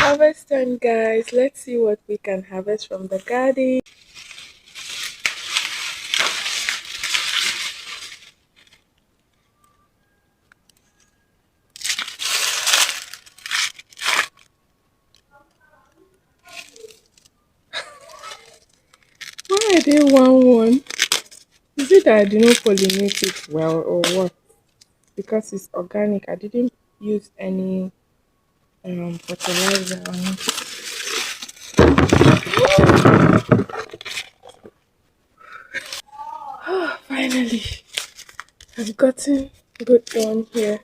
Harvest time, guys. Let's see what we can harvest from the garden. Why are they one? Is it that I did not pollinate it well or what? Because it's organic. I didn't use any fertilizer on it. Finally, I've gotten good one here.